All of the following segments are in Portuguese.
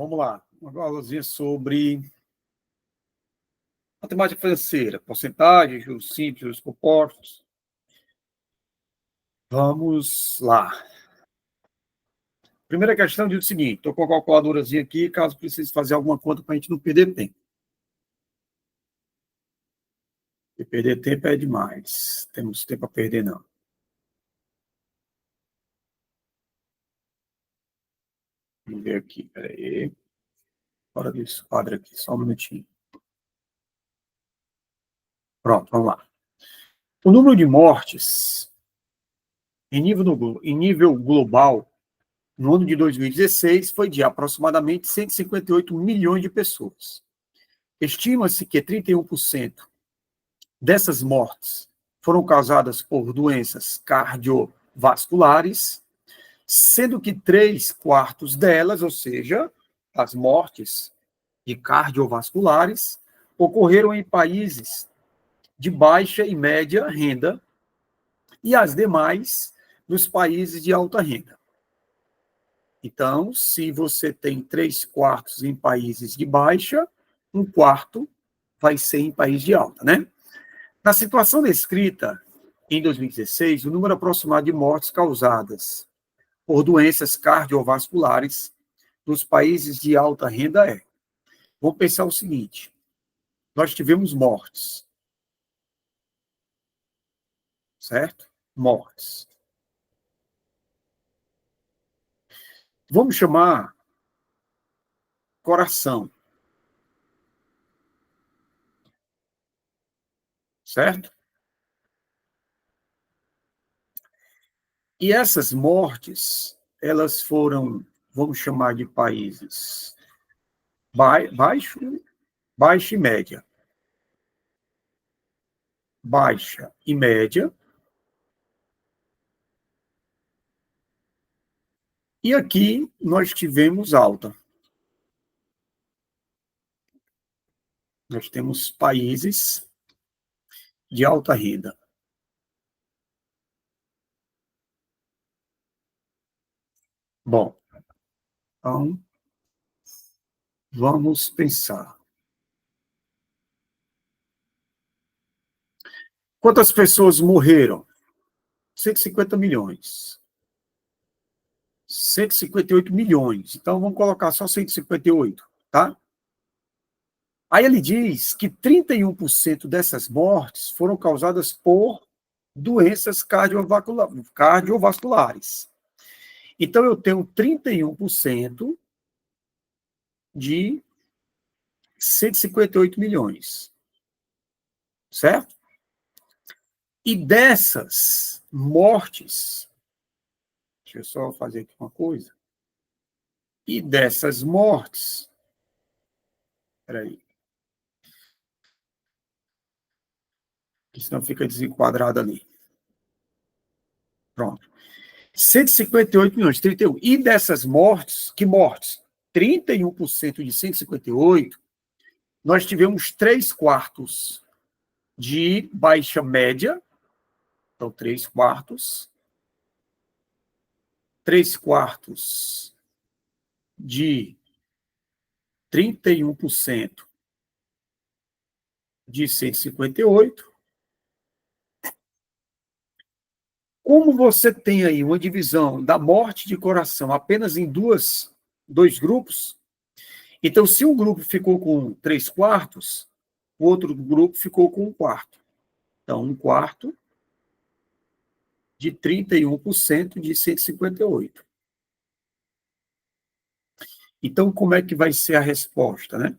vamos lá. Uma aulazinha sobre matemática financeira, porcentagem, juros simples, juros compostos. Vamos lá. Primeira questão diz o seguinte, estou com a calculadorazinha aqui, caso precise fazer alguma conta para a gente não perder tempo. E perder tempo é demais. Temos tempo a perder, não. Vamos ver aqui, peraí. Fora desse quadro aqui, só um minutinho. Pronto, vamos lá. O número de mortes em nível global no ano de 2016 foi de aproximadamente 158 milhões de pessoas. Estima-se que 31% dessas mortes foram causadas por doenças cardiovasculares, sendo que 3/4 delas, ou seja, as mortes de cardiovasculares, ocorreram em países de baixa e média renda e as demais nos países de alta renda. Então, se você tem 3/4 em países de baixa, 1/4 vai ser em país de alta, né? Na situação descrita em 2016, o número aproximado de mortes causadas por doenças cardiovasculares nos países de alta renda é. Vamos pensar o seguinte, nós tivemos mortes, certo? Mortes. Vamos chamar coração, certo? E essas mortes, elas foram, vamos chamar de países baixo, baixa e média. Baixa e média. E aqui nós tivemos alta. Nós temos países de alta renda. Bom, então, vamos pensar. Quantas pessoas morreram? 150 milhões. 158 milhões. Então, vamos colocar só 158, tá? Aí ele diz que 31% dessas mortes foram causadas por doenças cardiovasculares. Então, eu tenho 31% de 158 milhões. Certo? E dessas mortes, deixa eu só fazer aqui uma coisa. E dessas mortes, peraí, senão fica desenquadrado ali. Pronto. 158 milhões, 31. E dessas mortes, que mortes? 31% de 158, nós tivemos 3/4 de baixa média, então 3/4, 3/4 de 31% de 158. Como você tem aí uma divisão da morte de coração apenas em dois grupos, então se um grupo ficou com 3/4, o outro grupo ficou com 1/4. Então, 1/4 de 31% de 158. Então, como é que vai ser a resposta, né?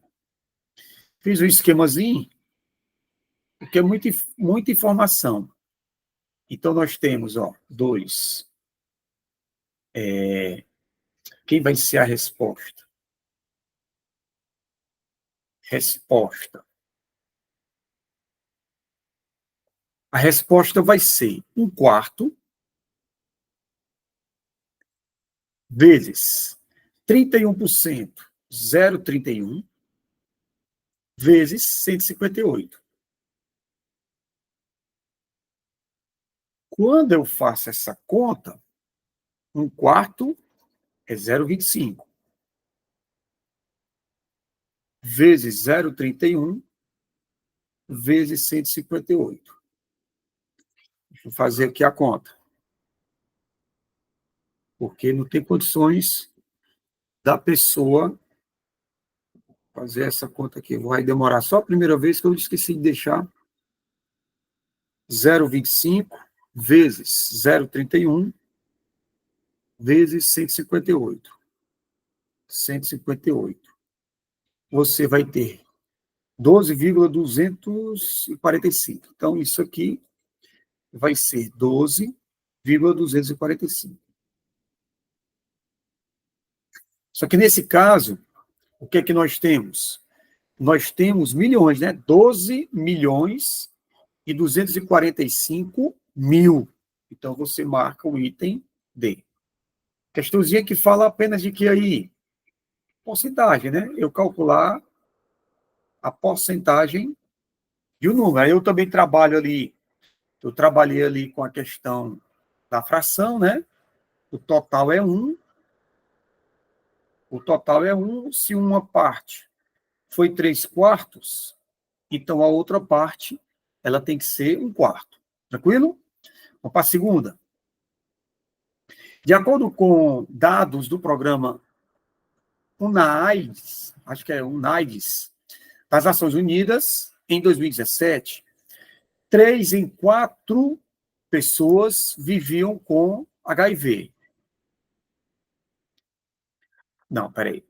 Fiz um esquemazinho, porque é muita informação. Então, nós temos, 2. Quem vai ser a resposta? Resposta. A resposta vai ser 1/4 vezes 31%, 0,31, vezes 158. Quando eu faço essa conta, 1/4 é 0,25. vezes 0,31 vezes 158. Deixa eu fazer aqui a conta. Porque não tem condições da pessoa fazer essa conta aqui. Vai demorar só a primeira vez que eu esqueci de deixar 0,25 vezes 0,31 vezes 158. 158. Você vai ter 12,245. Então, isso aqui vai ser 12,245. Só que nesse caso, o que é que nós temos? Nós temos milhões, né? 12 milhões e 245 mil. Então, você marca o item D. Questãozinha que fala apenas de que aí? Porcentagem, né? Eu calcular a porcentagem de um número. Aí eu também trabalho ali, eu trabalhei ali com a questão da fração, né? O total é 1. O total é 1. Se uma parte foi 3/4, então a outra parte ela tem que ser 1/4. Tranquilo? Vamos para a segunda. De acordo com dados do programa UNAIDS, acho que é UNAIDS, das Nações Unidas, em 2017, 3 em 4 pessoas viviam com HIV. Não, peraí.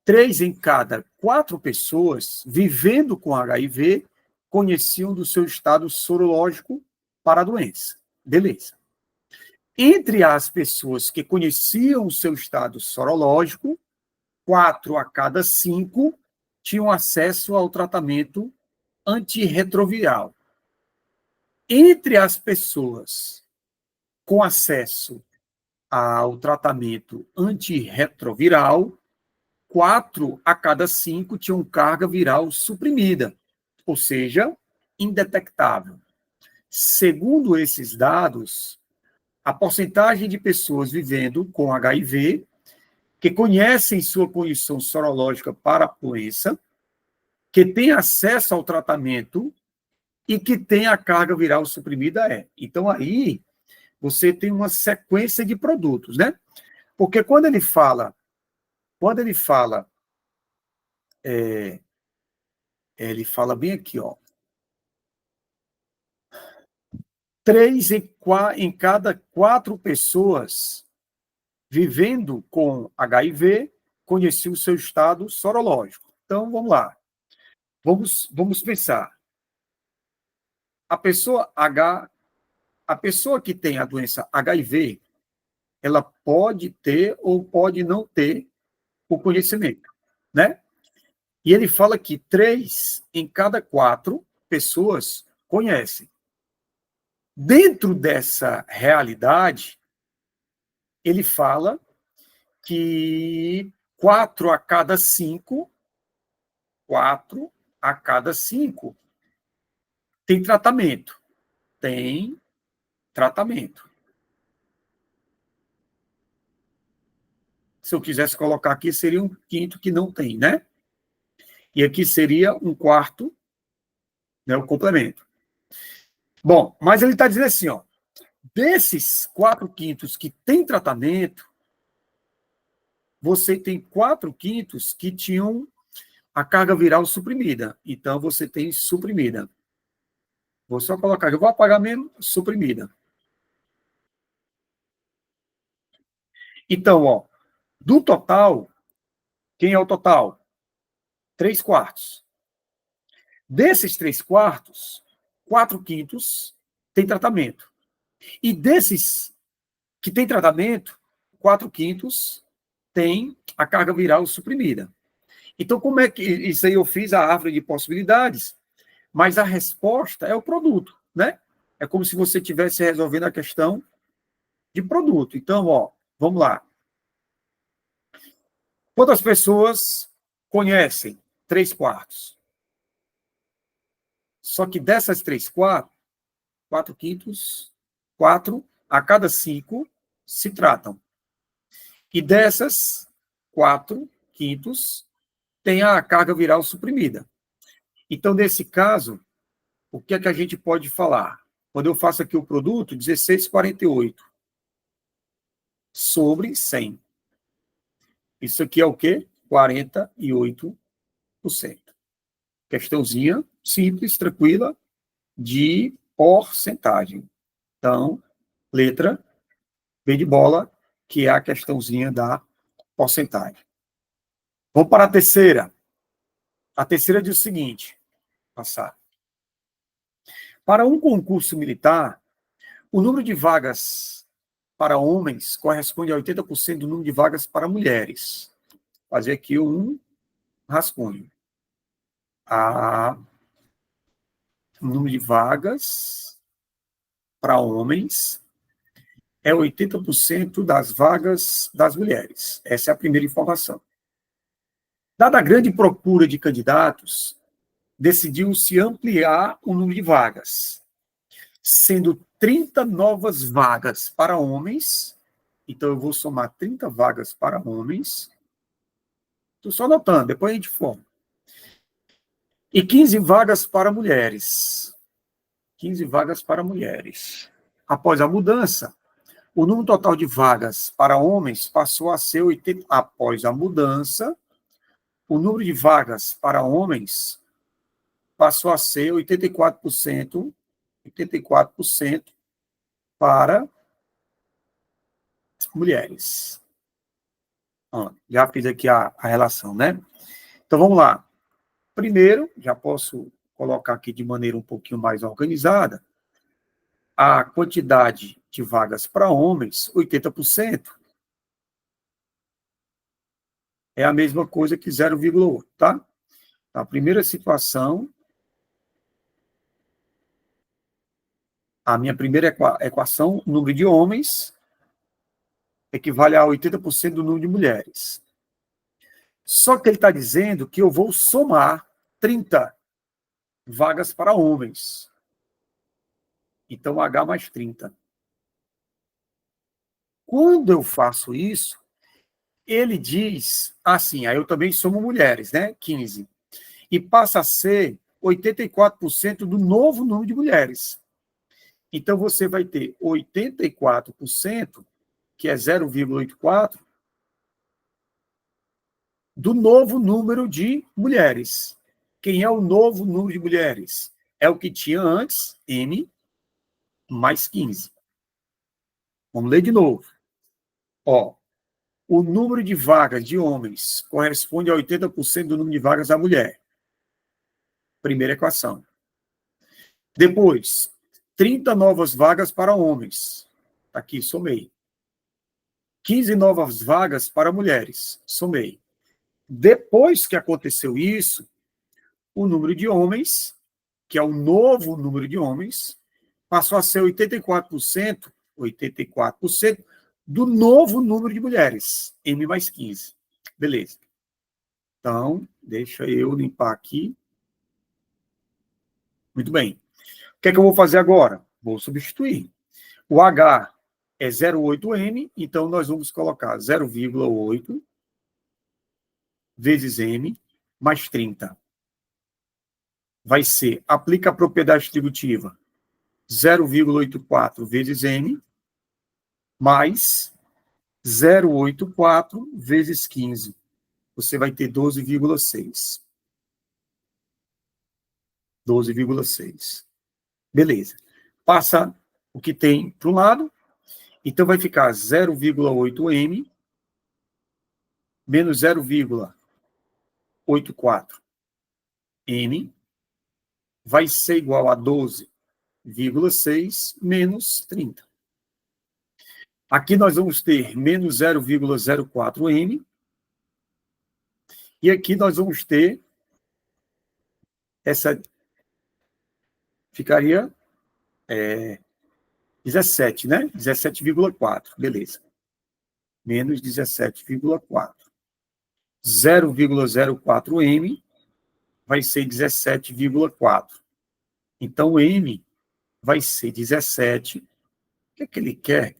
3 em cada 4 pessoas vivendo com HIV conheciam do seu estado sorológico para a doença. Beleza. Entre as pessoas que conheciam o seu estado sorológico, 4 a cada 5 tinham acesso ao tratamento antirretroviral. Entre as pessoas com acesso ao tratamento antirretroviral, 4 a cada 5 tinham carga viral suprimida, ou seja, indetectável. Segundo esses dados, a porcentagem de pessoas vivendo com HIV que conhecem sua condição sorológica para a doença, que têm acesso ao tratamento e que têm a carga viral suprimida é. Então, aí, você tem uma sequência de produtos, né? Porque ele fala bem aqui, ó, 3 em cada 4 pessoas vivendo com HIV conheciam o seu estado sorológico. Então, vamos lá. Vamos pensar. A pessoa que tem a doença HIV, ela pode ter ou pode não ter o conhecimento, né? E ele fala que 3 em cada 4 pessoas conhecem. Dentro dessa realidade, ele fala que 4 a cada 5 tem tratamento. Tem tratamento. Se eu quisesse colocar aqui, seria um quinto que não tem, né? E aqui seria um quarto, né, o complemento. Bom, mas ele está dizendo assim, ó, desses 4/5 que tem tratamento, você tem 4/5 que tinham a carga viral suprimida. Então, você tem suprimida. Vou só colocar, eu vou apagar mesmo, suprimida. Então, ó, do total, quem é o total? 3/4. Desses 3/4, 4/5 tem tratamento. E desses que tem tratamento, 4/5 tem a carga viral suprimida. Então, como é que isso aí eu fiz a árvore de possibilidades, mas a resposta é o produto, né? É como se você estivesse resolvendo a questão de produto. Então, ó, vamos lá. Quantas pessoas conhecem 3/4? Só que dessas 3/4, 4/5, 4 a cada 5 se tratam. E dessas 4/5, tem a carga viral suprimida. Então, nesse caso, o que é que a gente pode falar? Quando eu faço aqui o produto, 16,48 sobre 100. Isso aqui é o quê? 48%. Questãozinha simples, tranquila, de porcentagem. Então, letra B de bola, que é a questãozinha da porcentagem. Vamos para a terceira. A terceira diz o seguinte, passar. Para um concurso militar, o número de vagas para homens corresponde a 80% do número de vagas para mulheres. Vou fazer aqui um rascunho. O número de vagas para homens é 80% das vagas das mulheres. Essa é a primeira informação. Dada a grande procura de candidatos, decidiu-se ampliar o número de vagas, sendo 30 novas vagas para homens. Então, eu vou somar 30 vagas para homens. Estou só anotando, depois a gente forma. E 15 vagas para mulheres. 15 vagas para mulheres. Após a mudança, o número total de vagas para homens passou a ser 80. Após a mudança, o número de vagas para homens passou a ser 84%, 84% para mulheres. Já fiz aqui a relação, né? Então, vamos lá. Primeiro, já posso colocar aqui de maneira um pouquinho mais organizada, a quantidade de vagas para homens, 80%, é a mesma coisa que 0,8, tá? A primeira situação, a minha primeira equação, o número de homens equivale a 80% do número de mulheres. Só que ele está dizendo que eu vou somar 30 vagas para homens. Então, H mais 30. Quando eu faço isso, ele diz assim, aí eu também somo mulheres, né? 15. E passa a ser 84% do novo número de mulheres. Então, você vai ter 84%, que é 0,84, do novo número de mulheres. Quem é o novo número de mulheres? É o que tinha antes, M mais 15. Vamos ler de novo. Ó, o número de vagas de homens corresponde a 80% do número de vagas da mulher. Primeira equação. Depois, 30 novas vagas para homens. Aqui, somei. 15 novas vagas para mulheres. Somei. Depois que aconteceu isso, o número de homens, que é o novo número de homens, passou a ser 84%, 84% do novo número de mulheres, M mais 15. Beleza. Então, deixa eu limpar aqui. Muito bem. O que é que eu vou fazer agora? Vou substituir. O H é 0,8M, então nós vamos colocar 0,8 vezes M mais 30. Vai ser, aplica a propriedade distributiva, 0,84 vezes M mais 0,84 vezes 15. Você vai ter 12,6. 12,6. Beleza. Passa o que tem para um lado. Então, vai ficar 0,8M menos 0,84M vai ser igual a 12,6 menos 30. Aqui nós vamos ter menos 0,04M. E aqui nós vamos ter essa... Ficaria 17, né? 17,4. Beleza. Menos 17,4. 0,04M vai ser 17,4. Então, M vai ser 17. O que é que ele quer?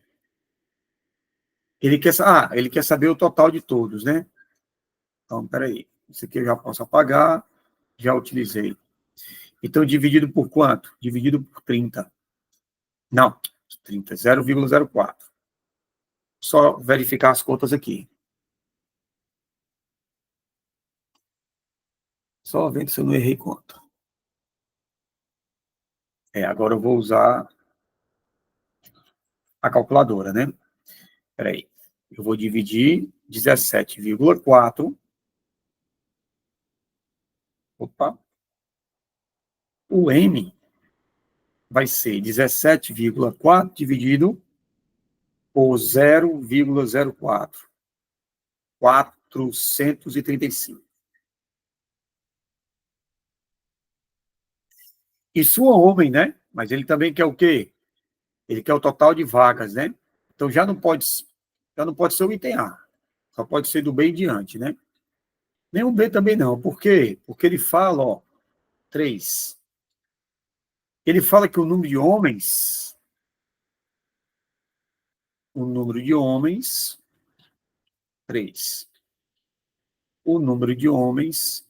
Ele quer saber o total de todos, né? Então, peraí. Isso aqui eu já posso apagar, já utilizei. Então, dividido por quanto? Dividido por 30. Não, 30, 0,04. Só verificar as contas aqui. Só vendo se eu não errei conta. Agora eu vou usar a calculadora, né? Espera aí. Eu vou dividir 17,4. Opa. O M vai ser 17,4 dividido por 0,04. 435. Isso é homem, né? Mas ele também quer o quê? Ele quer o total de vagas, né? Então já não pode ser o item A. Só pode ser do B em diante, né? Nem o B também não. Por quê? Porque ele fala, ó, 3. Ele fala que o número de homens, 3. O número de homens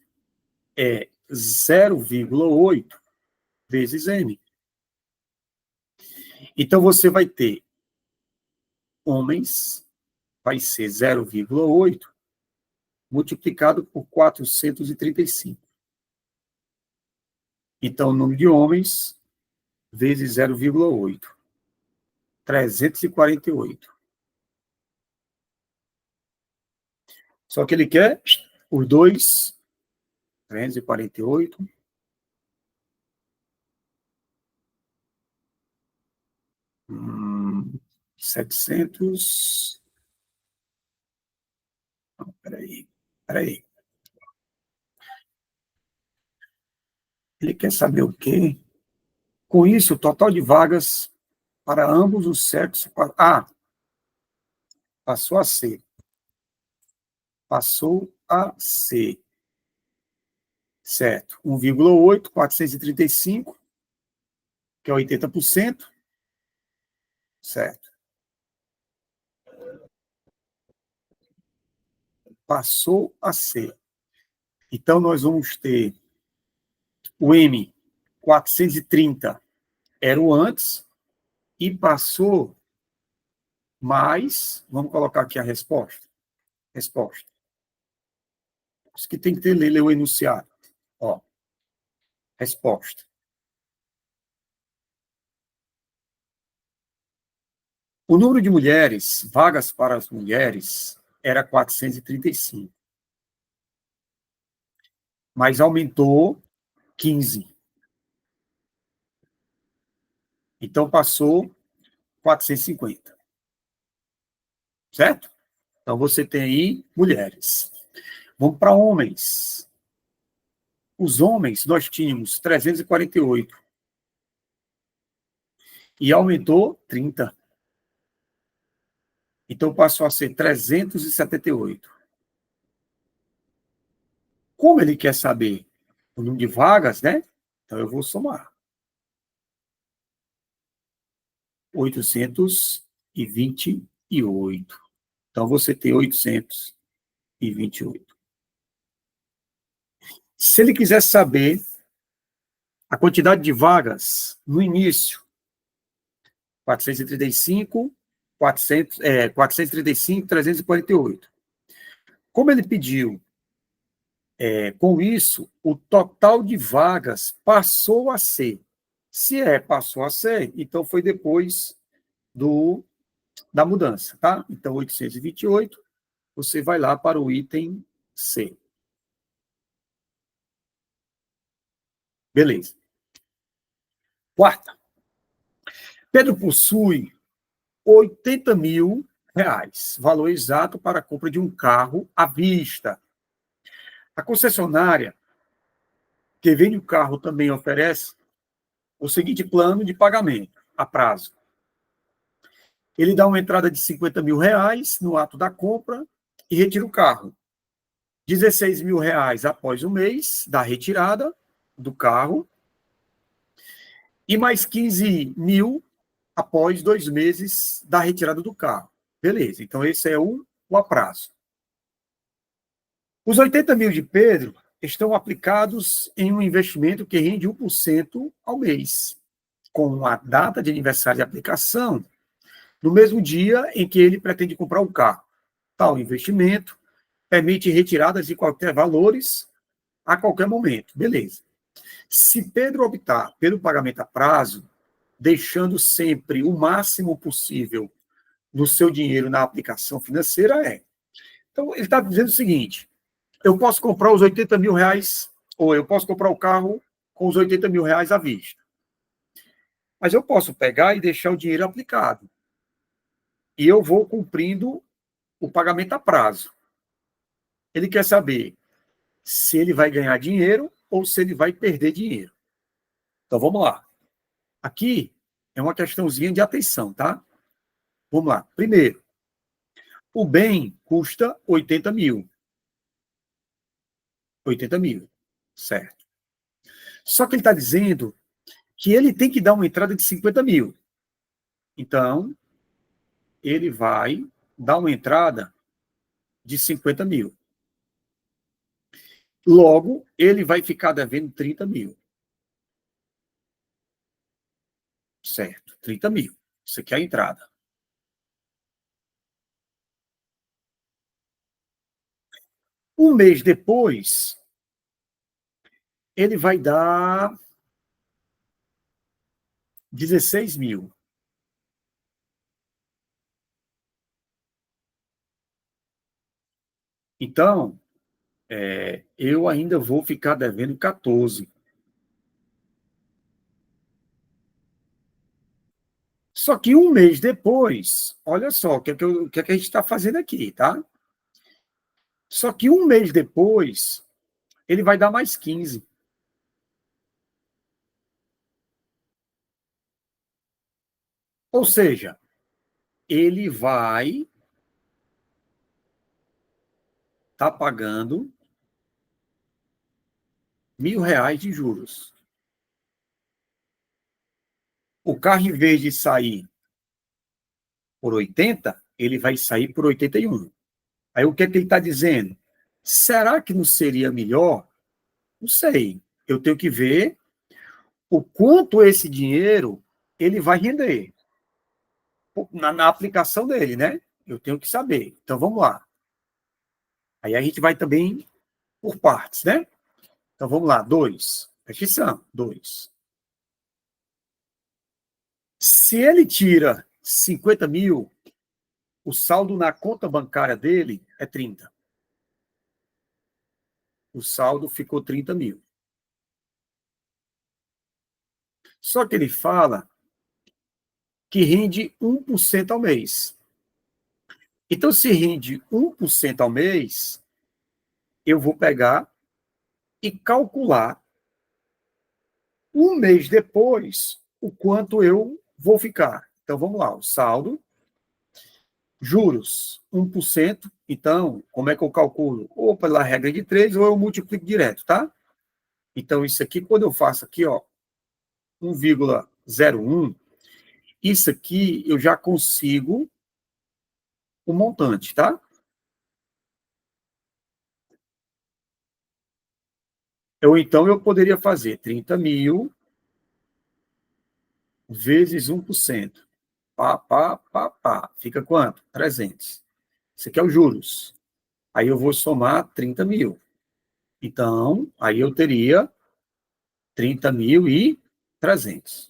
é 0,8 vezes M. Então você vai ter homens, vai ser 0,8 multiplicado por 435. Então, o número de homens vezes 0,8. 348. Só que ele quer os dois. 348. 700. Não, peraí. Ele quer saber o quê? Com isso, o total de vagas para ambos os sexos. Passou a ser. Passou a ser. Certo. 1,8, 435, que é 80%. Certo. Passou a ser. Então, nós vamos ter o M 430 era o antes e passou mais. Vamos colocar aqui a resposta. Resposta. Isso que tem que ter, ler o enunciado. Ó, resposta. O número de mulheres, vagas para as mulheres, era 435. Mas aumentou 15. Então passou 450. Certo? Então você tem aí mulheres. Vamos para homens. Os homens, nós tínhamos 348. E aumentou 30. Então passou a ser 378. Como ele quer saber o número de vagas, né? Então eu vou somar. 828. Então você tem 828. Se ele quiser saber a quantidade de vagas no início, 435, 435, 348. Como ele pediu, com isso, o total de vagas passou a ser. Se passou a ser, então foi depois da mudança, tá? Então, 828, você vai lá para o item C. Beleza. Quarta. Pedro possui 80 mil reais, valor exato para a compra de um carro à vista. A concessionária que vende o carro também oferece o seguinte plano de pagamento a prazo. Ele dá uma entrada de 50 mil reais no ato da compra e retira o carro. 16 mil reais após o mês da retirada do carro e mais 15 mil após 2 meses da retirada do carro. Beleza, então esse é o aprazo. Os 80 mil de Pedro estão aplicados em um investimento que rende 1% ao mês, com a data de aniversário de aplicação no mesmo dia em que ele pretende comprar o carro. Tal investimento permite retiradas de qualquer valores a qualquer momento. Beleza. Se Pedro optar pelo pagamento a prazo, deixando sempre o máximo possível do seu dinheiro na aplicação financeira, Então, ele está dizendo o seguinte: eu posso comprar os 80 mil reais, ou eu posso comprar o carro com os 80 mil reais à vista. Mas eu posso pegar e deixar o dinheiro aplicado. E eu vou cumprindo o pagamento a prazo. Ele quer saber se ele vai ganhar dinheiro ou se ele vai perder dinheiro. Então, vamos lá. Aqui é uma questãozinha de atenção, tá? Vamos lá. Primeiro, o bem custa 80 mil. 80 mil, certo. Só que ele está dizendo que ele tem que dar uma entrada de 50 mil. Então, ele vai dar uma entrada de 50 mil. Logo, ele vai ficar devendo 30 mil. Certo, 30 mil. Isso aqui é a entrada. Um mês depois, ele vai dar 16 mil. Então, eu ainda vou ficar devendo 14. Só que um mês depois, olha só o que é que a gente está fazendo aqui, tá? Só que um mês depois, ele vai dar mais 15. Ou seja, ele vai estar pagando R$ 1.000 de juros. O carro, em vez de sair por 80, ele vai sair por 81. Aí o que é que ele está dizendo? Será que não seria melhor? Não sei. Eu tenho que ver o quanto esse dinheiro ele vai render na aplicação dele, né? Eu tenho que saber. Então vamos lá. Aí a gente vai também por partes, né? Então vamos lá. 2. Presta atenção. 2. Se ele tira 50 mil, o saldo na conta bancária dele é 30. O saldo ficou 30 mil. Só que ele fala que rende 1% ao mês. Então, se rende 1% ao mês, eu vou pegar e calcular um mês depois o quanto eu vou ficar. Então, vamos lá, o saldo, juros, 1%. Então, como é que eu calculo? Ou pela regra de 3, ou eu multiplico direto, tá? Então, isso aqui, quando eu faço aqui, ó, 1,01, isso aqui eu já consigo o montante, tá? Então, eu poderia fazer 30 mil vezes 1%. Pá. Fica quanto? 300. Isso aqui é os juros. Aí eu vou somar 30 mil. Então, aí eu teria 30.300.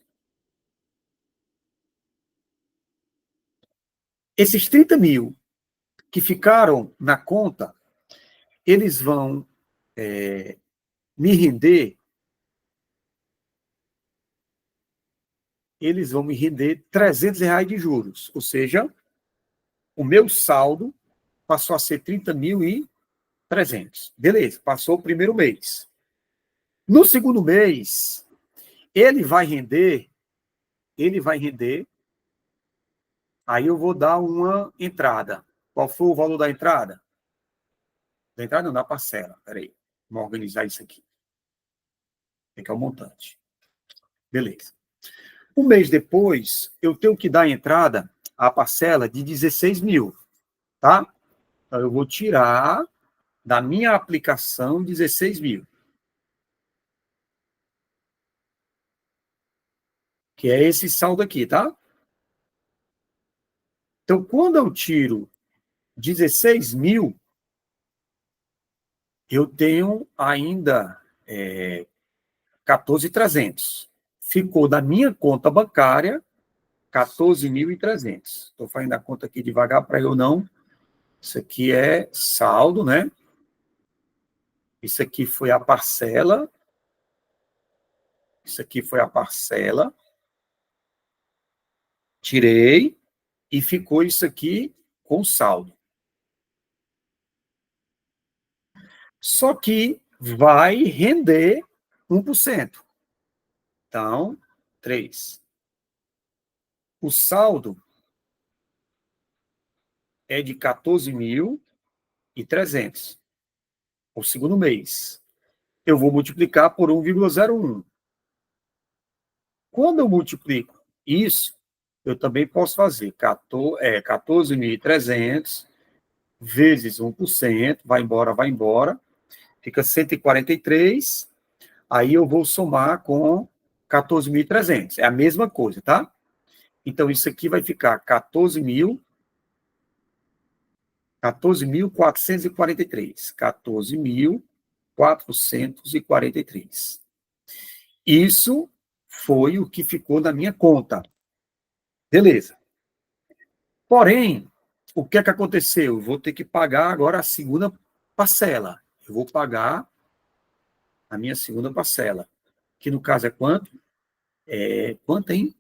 Esses 30 mil que ficaram na conta, eles vão me render, R$ 300 de juros. Ou seja, o meu saldo passou a ser 30.300. Beleza, passou o primeiro mês. No segundo mês, ele vai render, aí eu vou dar uma entrada. Qual foi o valor da entrada? Da entrada não, da parcela. Peraí, vamos organizar isso aqui. Que é o montante. Beleza. Um mês depois, eu tenho que dar a entrada, a parcela de 16 mil, tá? Então, eu vou tirar da minha aplicação, 16 mil. Que é esse saldo aqui, tá? Então, quando eu tiro 16 mil, eu tenho ainda 14.300. Ficou da minha conta bancária 14.300. Estou fazendo a conta aqui devagar para eu não... Isso aqui é saldo, né? Isso aqui foi a parcela. Isso aqui foi a parcela. Tirei e ficou isso aqui com saldo. Só que vai render 1%. Então, 3. O saldo é de 14.300. O segundo mês. Eu vou multiplicar por 1,01. Quando eu multiplico isso, eu também posso fazer 14.300 vezes 1%, vai embora, fica 143, aí eu vou somar com 14.300. É a mesma coisa, tá? Então, isso aqui vai ficar 14.443. 14.443. Isso foi o que ficou na minha conta. Beleza. Porém, o que é que aconteceu? Eu vou ter que pagar agora a segunda parcela. Eu vou pagar a minha segunda parcela. Que no caso é quanto? Quanto, hein?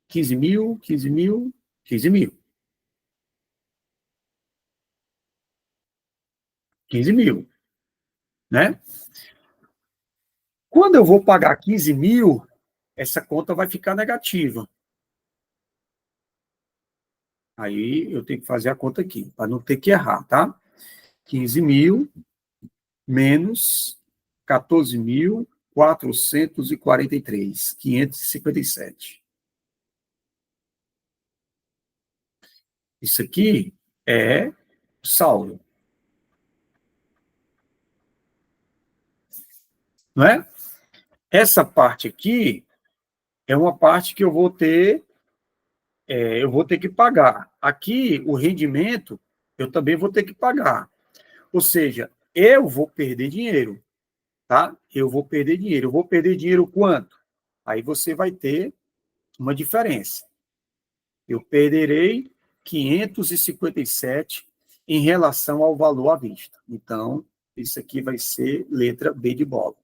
15 mil, 15 mil, 15 mil. 15 mil, né? Quando eu vou pagar 15 mil, essa conta vai ficar negativa. Aí eu tenho que fazer a conta aqui, para não ter que errar, tá? 15 mil menos 14.443, 557. Isso aqui é saldo. Não é? Essa parte aqui é uma parte que eu vou ter que pagar. Aqui, o rendimento, eu também vou ter que pagar. Ou seja, eu vou perder dinheiro, tá? Eu vou perder dinheiro. Eu vou perder dinheiro quanto? Aí você vai ter uma diferença. Eu perderei 557 em relação ao valor à vista. Então, isso aqui vai ser letra B de bola.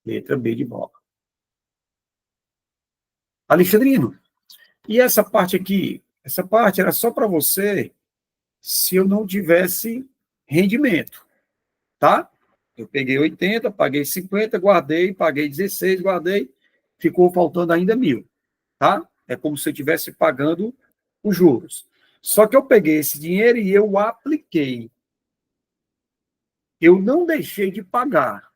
Letra B de bola. Alexandrino, e essa parte aqui? Essa parte era só para você se eu não tivesse rendimento, tá? Eu peguei 80, paguei 50, guardei, paguei 16, guardei, ficou faltando ainda 1.000, tá? É como se eu estivesse pagando os juros. Só que eu peguei esse dinheiro e eu apliquei. Eu não deixei de pagar.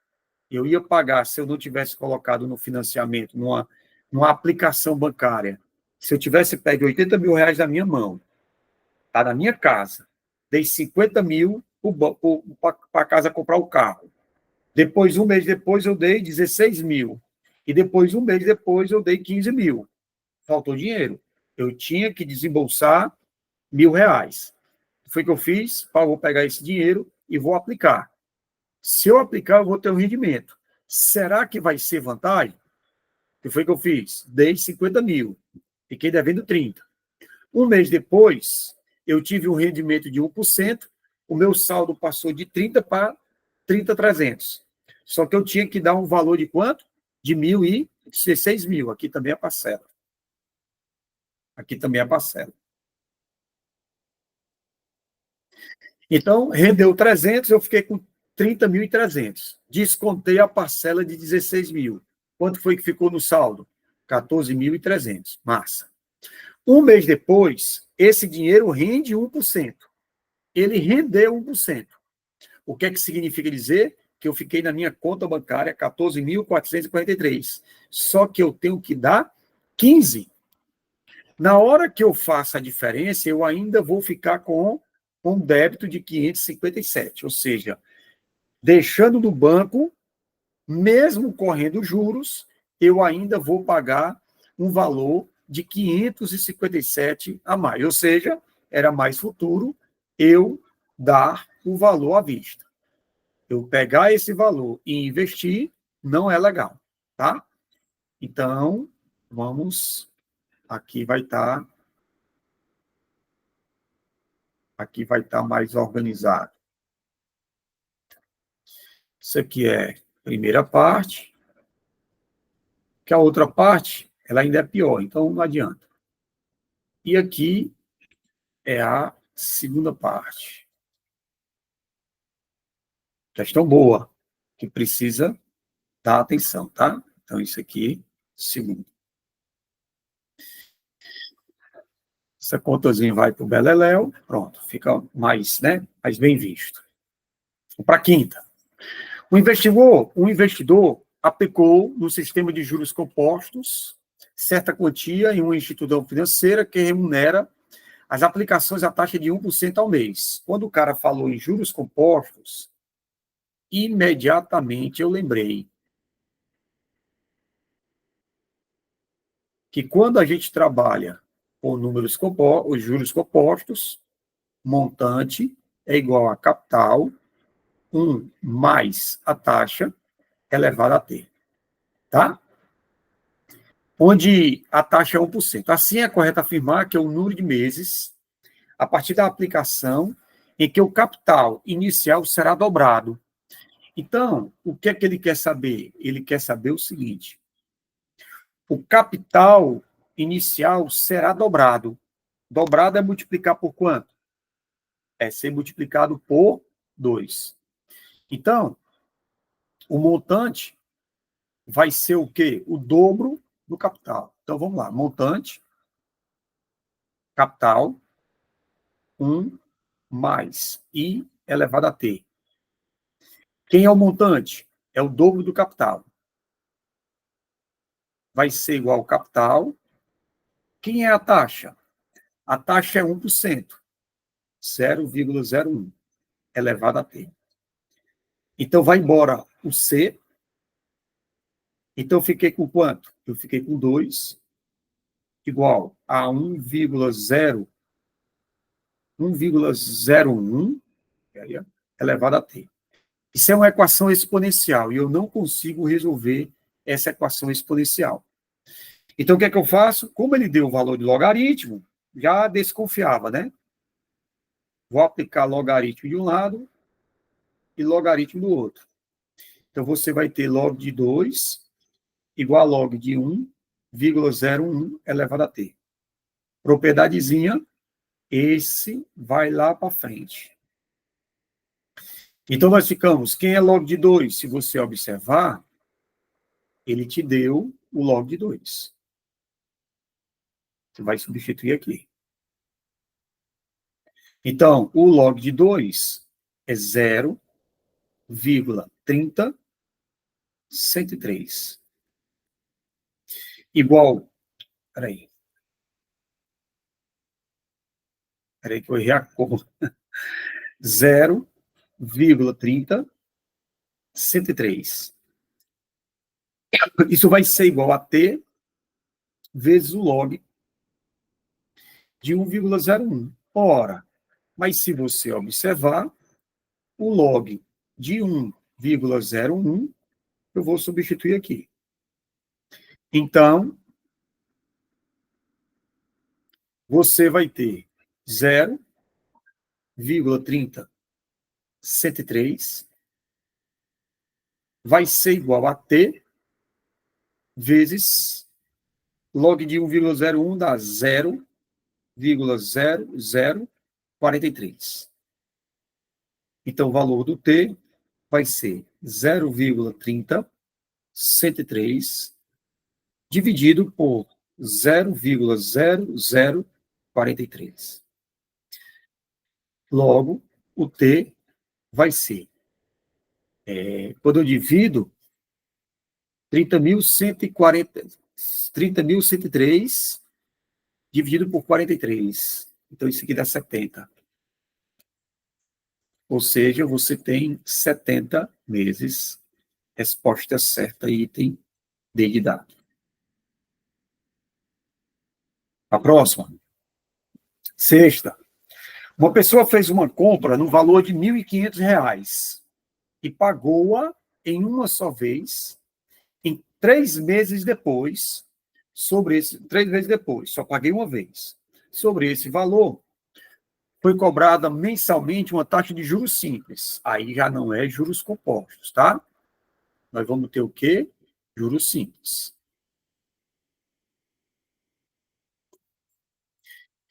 Eu ia pagar se eu não tivesse colocado no financiamento, numa aplicação bancária. Se eu tivesse pego 80 mil reais na minha mão, tá na minha casa, dei 50 mil para a casa comprar o carro. Depois, um mês depois, eu dei 16 mil. E depois, um mês depois, eu dei 15 mil. Faltou dinheiro. Eu tinha que desembolsar R$ 1.000. Foi o que eu fiz? Vou pegar esse dinheiro e vou aplicar. Se eu aplicar, eu vou ter um rendimento. Será que vai ser vantagem? O que foi que eu fiz? Dei 50 mil. Fiquei devendo 30. Um mês depois, eu tive um rendimento de 1%, o meu saldo passou de 30 para 30.300. Só que eu tinha que dar um valor de quanto? De 1.016 mil. Aqui também é parcela. Aqui também é parcela. Então, rendeu 300, eu fiquei com 30.300. Descontei a parcela de 16 mil. Quanto foi que ficou no saldo? 14.300. Massa. Um mês depois, esse dinheiro rende 1%. Ele rendeu 1%. O que é que significa dizer? Que eu fiquei na minha conta bancária 14.443. Só que eu tenho que dar 15. Na hora que eu faço a diferença, eu ainda vou ficar com um débito de 557, ou seja, deixando no banco, mesmo correndo juros, eu ainda vou pagar um valor de 557 a mais, ou seja, era mais futuro eu dar o valor à vista. Eu pegar esse valor e investir não é legal, tá? Então, vamos, aqui vai estar mais organizado. Isso aqui é a primeira parte, que a outra parte, ela ainda é pior, então não adianta. E aqui é a segunda parte. Questão boa, que precisa dar atenção, tá? Então, isso aqui, segundo. Essa contazinha vai para o beleléu, pronto, fica mais, né, mais bem visto. Para a quinta. O investidor aplicou no sistema de juros compostos certa quantia em uma instituição financeira que remunera as aplicações à taxa de 1% ao mês. Quando o cara falou em juros compostos, imediatamente eu lembrei que quando a gente trabalha com números compostos, os juros compostos, montante é igual a capital, 1 mais a taxa elevada a t. Tá? Onde a taxa é 1%. Assim é correto afirmar que é o número de meses a partir da aplicação em que o capital inicial será dobrado. Então, o que é que ele quer saber? Ele quer saber o seguinte: o capital inicial será dobrado. Dobrado é multiplicar por quanto? É ser multiplicado por 2. Então, o montante vai ser o quê? O dobro do capital. Então, vamos lá. Montante, capital, 1 mais I elevado a T. Quem é o montante? É o dobro do capital. Vai ser igual ao capital. Quem é a taxa? A taxa é 1%. 0,01 elevado a T. Então, vai embora o C. Então, eu fiquei com quanto? Eu fiquei com 2, igual a 1,01 elevado a T. Isso é uma equação exponencial e eu não consigo resolver essa equação exponencial. Então, o que é que eu faço? Como ele deu o valor de logaritmo, já desconfiava, né? Vou aplicar logaritmo de um lado e logaritmo do outro. Então, você vai ter log de 2 igual a log de 1,01 elevado a t. Propriedadezinha, esse vai lá para frente. Então, nós ficamos, quem é log de 2? Se você observar, ele te deu o log de 2. Você vai substituir aqui. Então, o log de 2 é 0,30 103. Igual, peraí que eu errei a cor. 0,30 103. Isso vai ser igual a t vezes o log de 1,01. Ora, mas se você observar, o log de 1,01, eu vou substituir aqui. Então, você vai ter 0,30 103 vai ser igual a t vezes log de 1,01 dá 0,0043. Então, o valor do t vai ser 0,30 103 dividido por 0,0043. Logo, o t vai ser, quando eu divido, 30.103 dividido por 43. Então, isso aqui dá 70. Ou seja, você tem 70 meses. Resposta certa, item D de dado. A próxima. Sexta. Uma pessoa fez uma compra no valor de R$ 1.500 e pagou-a em uma só vez, em 3 meses depois, 3 meses depois, só paguei uma vez. Sobre esse valor, foi cobrada mensalmente uma taxa de juros simples. Aí já não é juros compostos, tá? Nós vamos ter o quê? Juros simples.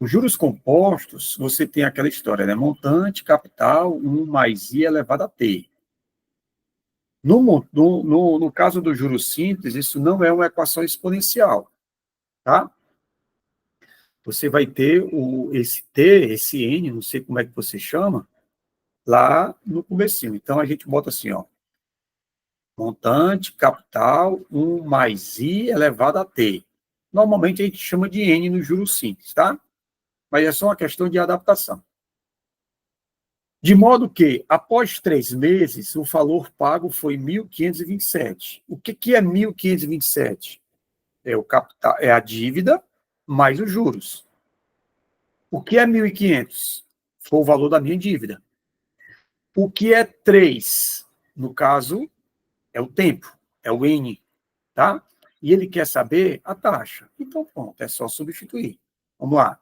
Os juros compostos, você tem aquela história, né? Montante, capital, 1 mais I elevado a T. No caso do juros simples, isso não é uma equação exponencial, tá? Você vai ter esse T, esse N, não sei como é que você chama, lá no comecinho. Então, a gente bota assim, ó, montante, capital, 1 mais I elevado a T. Normalmente, a gente chama de N no juros simples, tá? Mas é só uma questão de adaptação. De modo que, após 3 meses, o valor pago foi 1.527. O que é 1.527? É o capital, é a dívida mais os juros. O que é 1.500? Foi o valor da minha dívida. O que é 3? No caso, é o tempo, é o N, tá? E ele quer saber a taxa. Então, pronto, é só substituir. Vamos lá.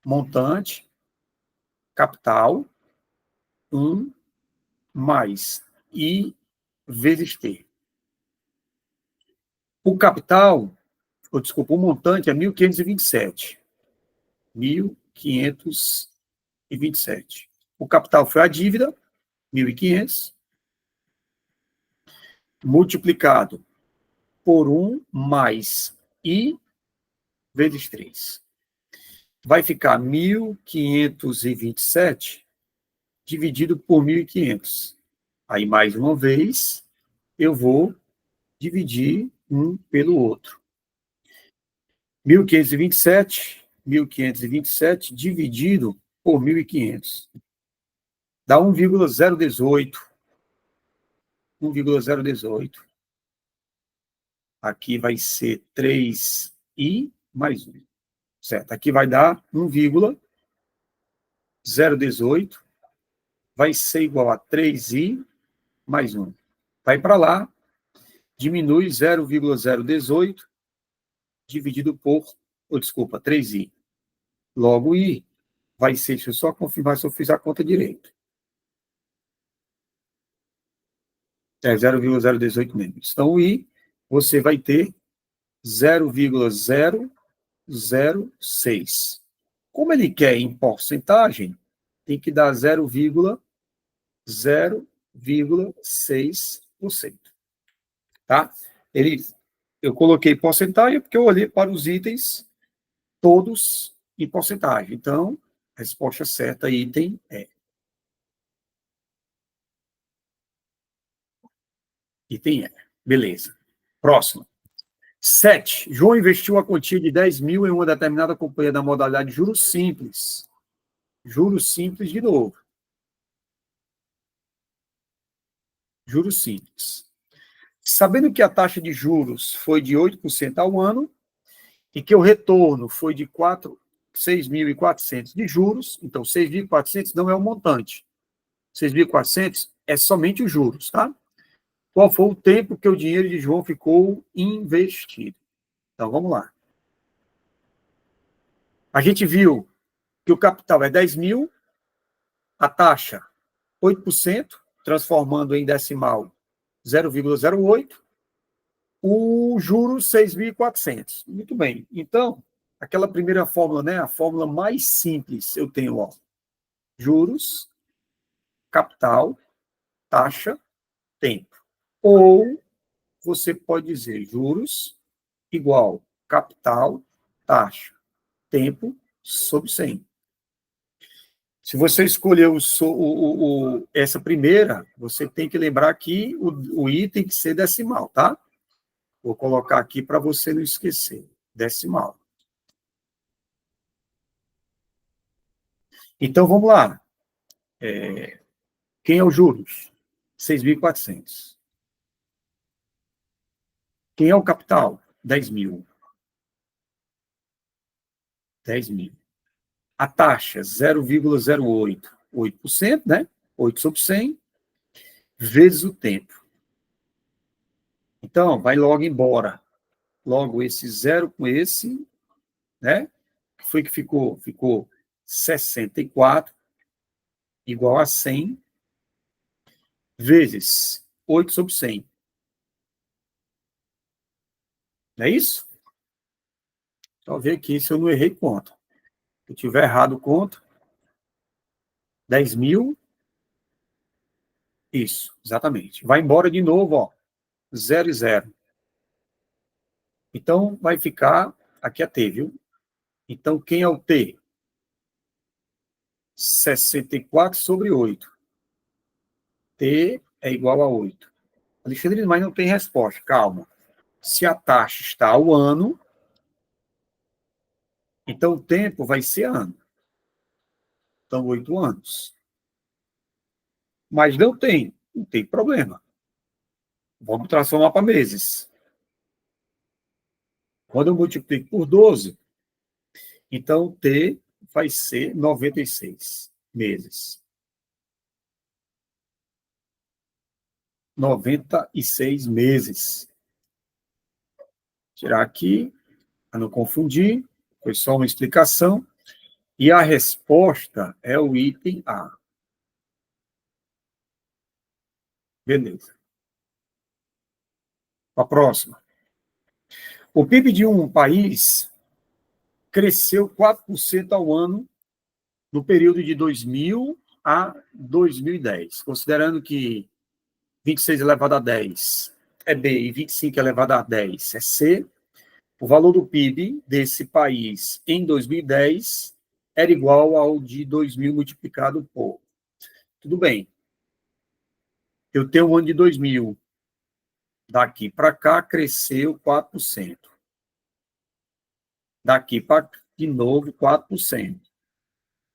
Montante, capital, 1 mais I vezes T. O capital, ou desculpa, o montante é 1.527. 1.527. O capital foi a dívida, 1.500, multiplicado por 1 mais I vezes 3. Vai ficar 1.527 dividido por 1.500. Aí, mais uma vez, eu vou dividir um pelo outro. 1.527 dividido por 1.500. Dá 1,018. 1,018. Aqui vai ser 3i mais 1. Certo? Aqui vai dar 1,018. Vai ser igual a 3i mais 1. Vai para lá, diminui 0,018 dividido por, desculpa, 3i. Logo, i vai ser, deixa eu só confirmar se eu fiz a conta direito. É 0,018 mesmo. Então, o i, você vai ter 0,006. Como ele quer em porcentagem, tem que dar 0,006%. Tá? Eu coloquei porcentagem porque eu olhei para os itens todos em porcentagem. Então, a resposta certa, item é. Item é. Beleza. Próximo. 7. João investiu a quantia de 10 mil em uma determinada companhia da modalidade juros simples. Juros simples de novo. Juros simples. Sabendo que a taxa de juros foi de 8% ao ano e que o retorno foi de 6.400 de juros, então 6.400 não é o montante. 6.400 é somente os juros, tá? Qual foi o tempo que o dinheiro de João ficou investido? Então, vamos lá. A gente viu que o capital é 10 mil, a taxa 8%, transformando em decimal 0,08, o juros 6.400. Muito bem. Então, aquela primeira fórmula, né, a fórmula mais simples, eu tenho, ó, juros, capital, taxa, tempo. Ou você pode dizer juros igual capital, taxa, tempo sobre 100. Se você escolher essa primeira, você tem que lembrar que o i tem que ser decimal, tá? Vou colocar aqui para você não esquecer. Decimal. Então, vamos lá. Quem é o juros? 6.400. Quem é o capital? 10.000. 10.000. A taxa, 0,08. 8%, né? 8 sobre 100, vezes o tempo. Então, vai logo embora. Logo, esse zero com esse, né? Foi que ficou? Ficou 64 igual a 100 vezes 8 sobre 100. Não é isso? Só ver aqui se eu não errei conta. Se eu tiver errado conta, 10.000, isso, exatamente. Vai embora de novo, ó, 0 e 0. Então, vai ficar, aqui é T, viu? Então, quem é o T? 64 sobre 8. T é igual a 8. Alexandre, mas não tem resposta. Calma. Se a taxa está ao ano, então o tempo vai ser ano. Então, 8 anos. Mas não tem problema. Vamos transformar para meses. Quando eu multiplico por 12, então T vai ser 96 meses. 96 meses. Tirar aqui, para não confundir, foi só uma explicação. E a resposta é o item A. Beleza. A próxima. O PIB de um país cresceu 4% ao ano no período de 2000 a 2010, considerando que 26 elevado a 10 é B e 25 elevado a 10 é C, o valor do PIB desse país em 2010 era igual ao de 2000 multiplicado por. Tudo bem. Eu tenho o ano de 2000. Daqui para cá cresceu 4%. Daqui para de novo 4%.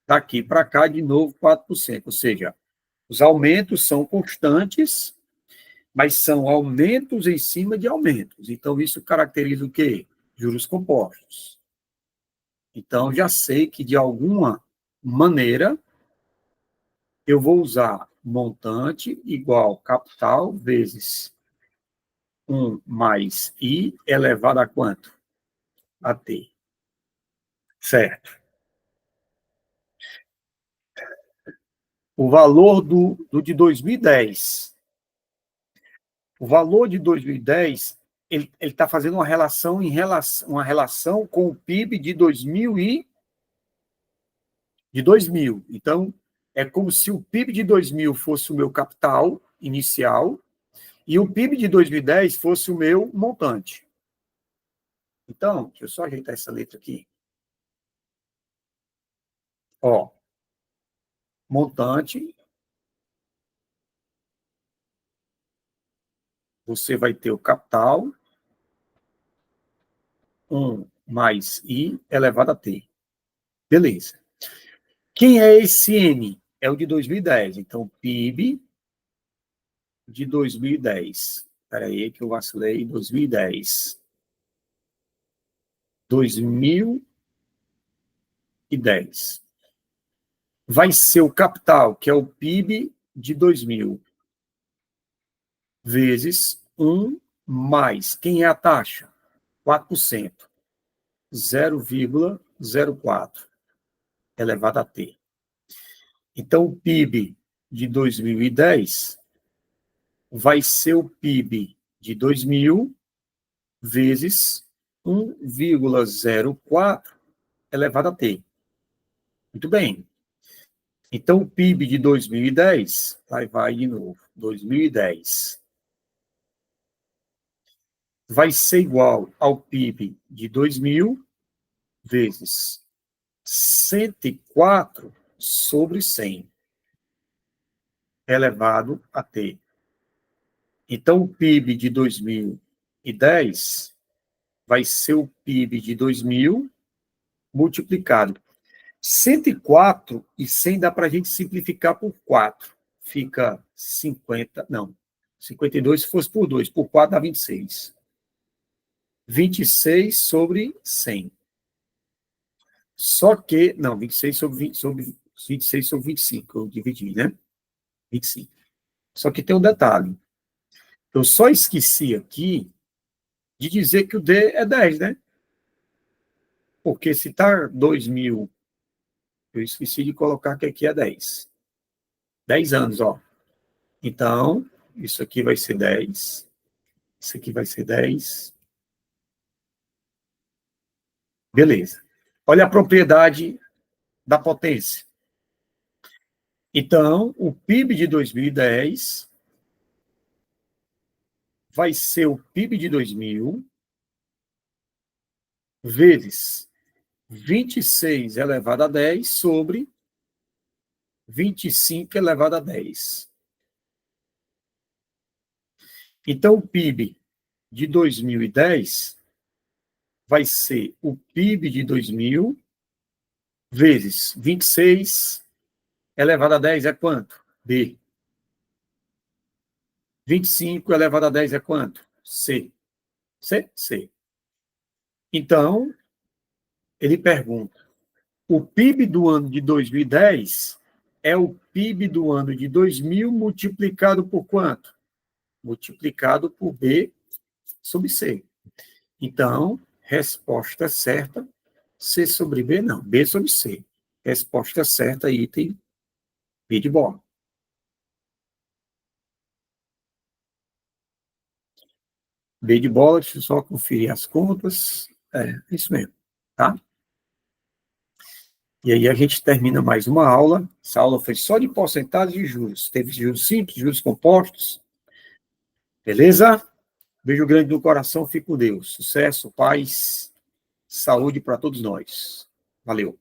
Daqui para cá de novo 4%. Ou seja, os aumentos são constantes, mas são aumentos em cima de aumentos. Então, isso caracteriza o quê? Juros compostos. Então, já sei que, de alguma maneira, eu vou usar montante igual capital vezes 1 mais I elevado a quanto? A T. Certo. O valor do de 2010. O valor de 2010, ele está fazendo uma relação com o PIB de 2000. Então, é como se o PIB de 2000 fosse o meu capital inicial e o PIB de 2010 fosse o meu montante. Então, deixa eu só ajeitar essa letra aqui. Ó, montante, você vai ter o capital, 1 mais I elevado a T. Beleza. Quem é esse N? É o de 2010. Então, PIB de 2010. Espera aí que eu vacilei. 2010. 2010. Vai ser o capital, que é o PIB de 2000, vezes 1 mais. Quem é a taxa? 4%. 0,04 elevado a T. Então, o PIB de 2010 vai ser o PIB de 2000 vezes 1,04 elevado a T. Muito bem. Então, o PIB de 2010, vai de novo, 2010, vai ser igual ao PIB de 2000 vezes 104 sobre 100 elevado a T. Então, o PIB de 2010 vai ser o PIB de 2000 multiplicado. 104 e 100 dá para a gente simplificar por 4. Fica 50, não. 52 se fosse por 2. Por 4 dá 26. 26 sobre 100. Só que, não, 26 sobre 20, 26 sobre 25, eu dividi, né? 25. Só que tem um detalhe. Eu só esqueci aqui de dizer que o D é 10, né? Porque se está 2.000, eu esqueci de colocar que aqui é 10. 10 anos, ó. Então, isso aqui vai ser 10. Isso aqui vai ser 10. Beleza. Olha a propriedade da potência. Então, o PIB de 2010 vai ser o PIB de 2000 vezes 26 elevado a 10 sobre 25 elevado a 10. Então, o PIB de 2010 vai ser o PIB de 2000 vezes 26 elevado a 10 é quanto? B. 25 elevado a 10 é quanto? C. C? C. Então, ele pergunta, o PIB do ano de 2010 é o PIB do ano de 2000 multiplicado por quanto? Multiplicado por B sobre C. Então, resposta certa, C sobre B, não, B sobre C. Resposta certa, item B de bola. B de bola, deixa eu só conferir as contas. É isso mesmo, tá? E aí a gente termina mais uma aula. Essa aula foi só de porcentagem de juros. Teve juros simples, juros compostos. Beleza? Beijo grande no coração, fique com Deus. Sucesso, paz, saúde para todos nós. Valeu.